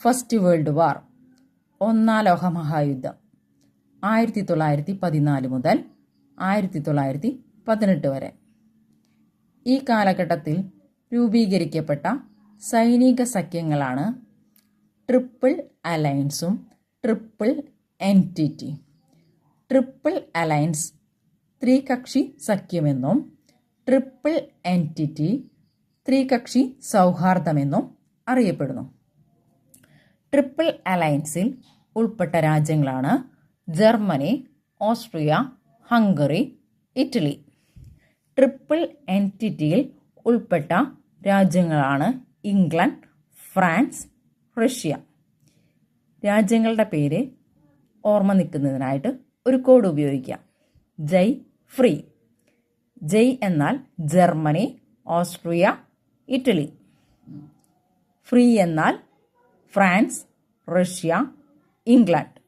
First world war, ഒന്നാം ലോക മഹായുദ്ധം 1914 മുതൽ 1918 വരെ. ഈ കാലഘട്ടത്തിൽ രൂപീകരിക്കപ്പെട്ട സൈനിക സഖ്യങ്ങളാണ് ട്രിപ്പിൾ അലയൻസും ട്രിപ്പിൾ എൻറ്റിറ്റി. ട്രിപ്പിൾ അലയൻസ് ത്രികക്ഷി സഖ്യമെന്നും ട്രിപ്പിൾ എൻറ്റിറ്റി ത്രികക്ഷി സൗഹാർദ്ദമെന്നും അറിയപ്പെടുന്നു. ട്രിപ്പിൾ അലയൻസിൽ ഉൾപ്പെട്ട രാജ്യങ്ങളാണ് Germany, Austria, Hungary, Italy. Triple എൻറ്റിറ്റിയിൽ ഉൾപ്പെട്ട രാജ്യങ്ങളാണ് ഇംഗ്ലണ്ട്, ഫ്രാൻസ്, റഷ്യ. രാജ്യങ്ങളുടെ പേര് ഓർമ്മ നിൽക്കുന്നതിനായിട്ട് ഒരു കോഡ് ഉപയോഗിക്കാം. ജയ് ഫ്രീ. ജയ് എന്നാൽ ജർമ്മനി, ഓസ്ട്രിയ, ഇറ്റലി. ഫ്രീ എന്നാൽ ഫ്രാൻസ്, റഷ്യ, ഇംഗ്ലണ്ട്.